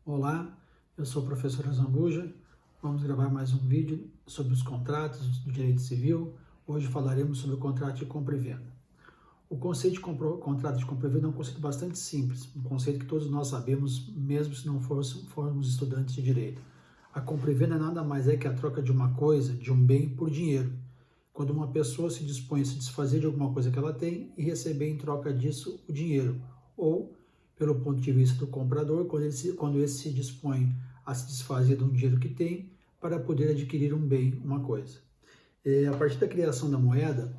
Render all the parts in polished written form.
Olá, eu sou o professor Zambuja. Vamos gravar mais um vídeo sobre os contratos do direito civil. Hoje falaremos sobre o contrato de compra e venda. O conceito de contrato de compra e venda é um conceito bastante simples, um conceito que todos nós sabemos, mesmo se não formos estudantes de direito. A compra e venda nada mais é que a troca de uma coisa, de um bem, por dinheiro. Quando uma pessoa se dispõe a se desfazer de alguma coisa que ela tem e receber em troca disso o dinheiro, ou pelo ponto de vista do comprador, quando ele se dispõe a se desfazer de um dinheiro que tem para poder adquirir um bem, uma coisa. A partir da criação da moeda,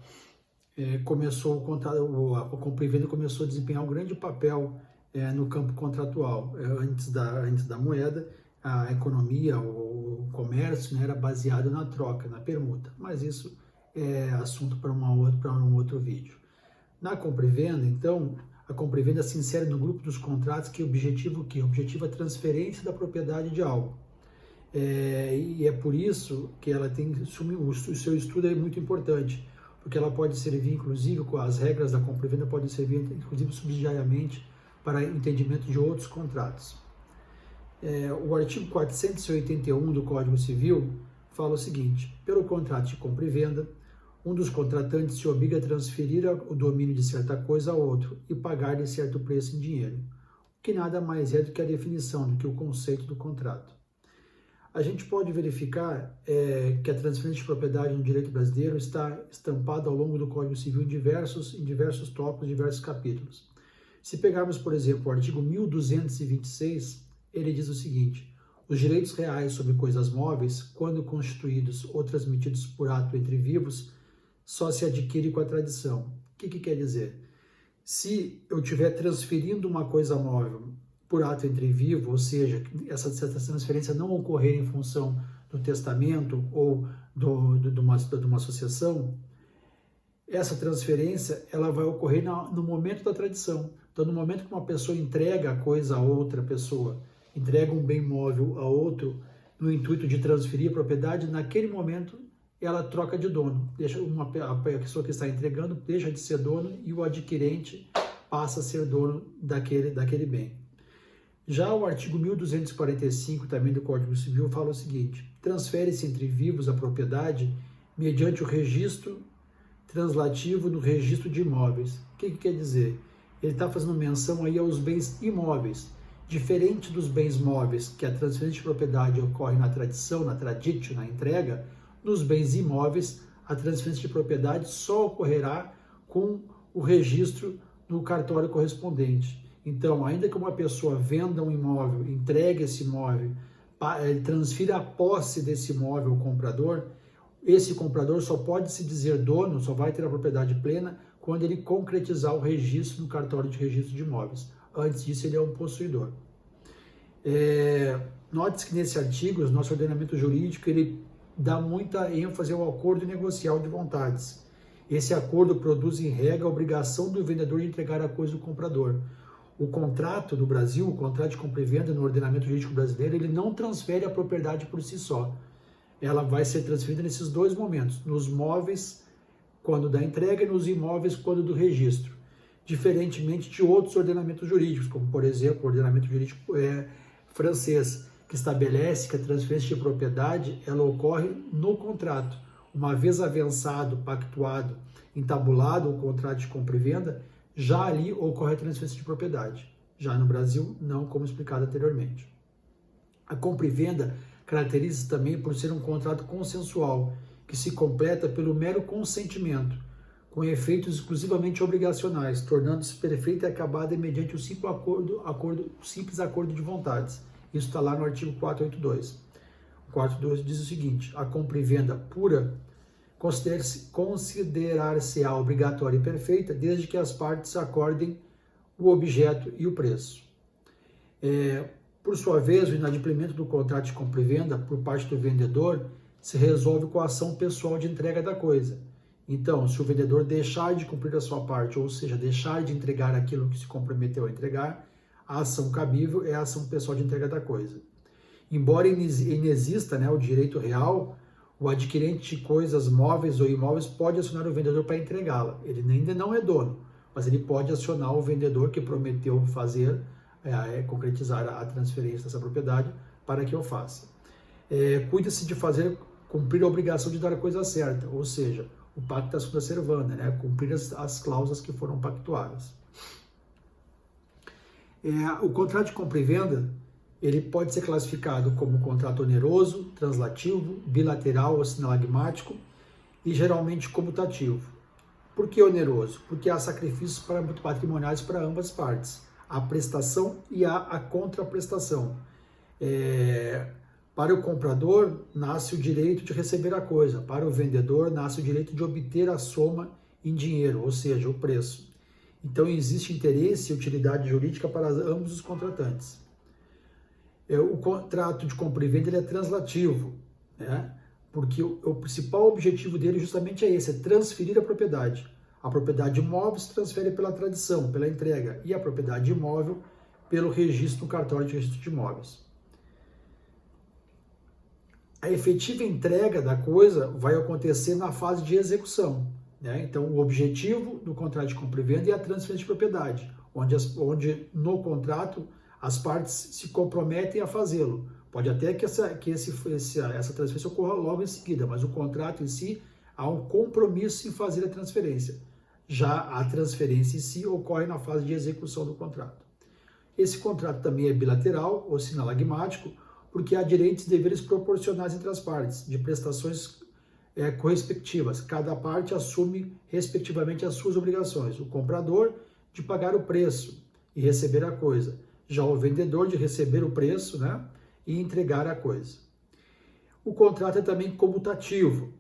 começou a compra e venda começou a desempenhar um grande papel no campo contratual. Antes da moeda, a economia, o comércio, né, era baseado na troca, na permuta, mas isso é assunto para um outro vídeo. Na compra e venda, então, a compra e venda se insere no grupo dos contratos que objetivo a transferência da propriedade de algo. E é por isso que ela o seu estudo é muito importante, porque ela pode servir, inclusive, com as regras da compra e venda podem servir, inclusive, subsidiariamente para entendimento de outros contratos. O artigo 481 do Código Civil fala o seguinte: pelo contrato de compra e venda, um dos contratantes se obriga a transferir o domínio de certa coisa a outro e pagar-lhe certo preço em dinheiro, o que nada mais é do que a definição, do que o conceito do contrato. A gente pode verificar que a transferência de propriedade no direito brasileiro está estampada ao longo do Código Civil em diversos tópicos, diversos capítulos. Se pegarmos, por exemplo, o artigo 1226, ele diz o seguinte: os direitos reais sobre coisas móveis, quando constituídos ou transmitidos por ato entre vivos, só se adquire com a tradição. O que quer dizer? Se eu estiver transferindo uma coisa móvel por ato entre vivo, ou seja, essa transferência não ocorrer em função do testamento ou de uma associação, essa transferência ela vai ocorrer no momento da tradição. Então, no momento que uma pessoa entrega a coisa a outra pessoa, entrega um bem móvel a outro, no intuito de transferir a propriedade, naquele momento ela troca de dono. A pessoa que está entregando deixa de ser dono e o adquirente passa a ser dono daquele bem. Já o artigo 1245 também do Código Civil fala o seguinte: transfere-se entre vivos a propriedade mediante o registro translativo no registro de imóveis. O que quer dizer? Ele está fazendo menção aí aos bens imóveis. Diferente dos bens móveis, que a transferência de propriedade ocorre na tradição, na traditio, na entrega, nos bens imóveis, a transferência de propriedade só ocorrerá com o registro no cartório correspondente. Então, ainda que uma pessoa venda um imóvel, entregue esse imóvel, transfira a posse desse imóvel ao comprador, esse comprador só pode se dizer dono, só vai ter a propriedade plena quando ele concretizar o registro no cartório de registro de imóveis. Antes disso, ele é um possuidor. Note-se que nesse artigo, o nosso ordenamento jurídico, ele dá muita ênfase ao acordo negocial de vontades. Esse acordo produz, em regra, a obrigação do vendedor de entregar a coisa ao comprador. O contrato do Brasil, o contrato de compra e venda no ordenamento jurídico brasileiro, ele não transfere a propriedade por si só. Ela vai ser transferida nesses dois momentos, nos móveis, quando da entrega, e nos imóveis, quando do registro. Diferentemente de outros ordenamentos jurídicos, como, por exemplo, o ordenamento jurídico francês, que estabelece que a transferência de propriedade ela ocorre no contrato. Uma vez avançado, pactuado, entabulado o contrato de compra e venda, já ali ocorre a transferência de propriedade. Já no Brasil, não, como explicado anteriormente. A compra e venda caracteriza-se também por ser um contrato consensual, que se completa pelo mero consentimento, com efeitos exclusivamente obrigacionais, tornando-se perfeita e acabada mediante o simples acordo de vontades. Isso está lá no artigo 482. O 482 diz o seguinte: a compra e venda pura considerar-se-á obrigatória e perfeita desde que as partes acordem o objeto e o preço. Por sua vez, o inadimplemento do contrato de compra e venda por parte do vendedor se resolve com a ação pessoal de entrega da coisa. Então, se o vendedor deixar de cumprir a sua parte, ou seja, deixar de entregar aquilo que se comprometeu a entregar, a ação cabível é a ação pessoal de entrega da coisa. Embora inexista o direito real, o adquirente de coisas móveis ou imóveis pode acionar o vendedor para entregá-la. Ele ainda não é dono, mas ele pode acionar o vendedor que prometeu fazer concretizar a transferência dessa propriedade para que eu faça. Cuida-se de cumprir a obrigação de dar a coisa certa, ou seja, o pacta sunt servanda, né? Cumprir as cláusulas que foram pactuadas. O contrato de compra e venda, ele pode ser classificado como contrato oneroso, translativo, bilateral ou sinalagmático e geralmente comutativo. Por que oneroso? Porque há sacrifícios patrimoniais para ambas partes, a prestação e a contraprestação. Para o comprador, nasce o direito de receber a coisa, para o vendedor, nasce o direito de obter a soma em dinheiro, ou seja, o preço. Então, existe interesse e utilidade jurídica para ambos os contratantes. O contrato de compra e venda ele é translativo, né? Porque o principal objetivo dele justamente é esse, é transferir a propriedade. A propriedade imóvel se transfere pela tradição, pela entrega, e a propriedade imóvel pelo registro no cartório de registro de imóveis. A efetiva entrega da coisa vai acontecer na fase de execução, né? Então, o objetivo do contrato de compra e venda é a transferência de propriedade, onde no contrato as partes se comprometem a fazê-lo. Pode até que essa transferência ocorra logo em seguida, mas o contrato em si há um compromisso em fazer a transferência. Já a transferência em si ocorre na fase de execução do contrato. Esse contrato também é bilateral ou sinalagmático, porque há direitos e deveres proporcionais entre as partes, de prestações correspectivas. Cada parte assume, respectivamente, as suas obrigações. O comprador, de pagar o preço e receber a coisa. Já o vendedor, de receber o preço, né, e entregar a coisa. O contrato é também comutativo.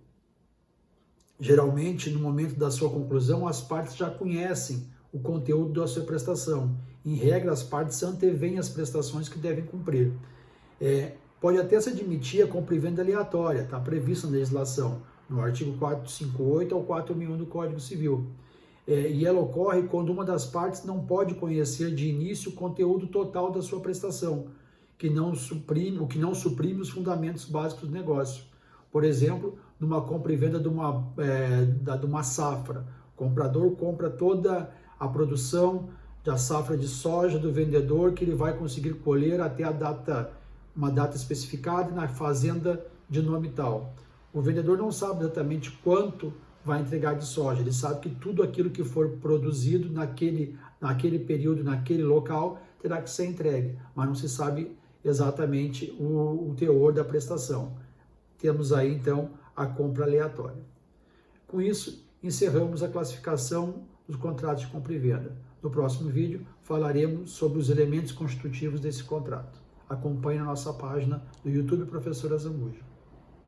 Geralmente, no momento da sua conclusão, as partes já conhecem o conteúdo da sua prestação. Em regra, as partes antevêm as prestações que devem cumprir. Pode até se admitir a compra e venda aleatória, está previsto na legislação, no artigo 458 ao 4001 do Código Civil. E ela ocorre quando uma das partes não pode conhecer de início o conteúdo total da sua prestação, o que não suprime os fundamentos básicos do negócio. Por exemplo, numa compra e venda de uma safra, o comprador compra toda a produção da safra de soja do vendedor que ele vai conseguir colher até uma data especificada na fazenda de nome tal. O vendedor não sabe exatamente quanto vai entregar de soja, ele sabe que tudo aquilo que for produzido naquele período, naquele local, terá que ser entregue, mas não se sabe exatamente o teor da prestação. Temos aí, então, a compra aleatória. Com isso, encerramos a classificação dos contratos de compra e venda. No próximo vídeo, falaremos sobre os elementos constitutivos desse contrato. Acompanhe a nossa página do YouTube Professor Azambuja.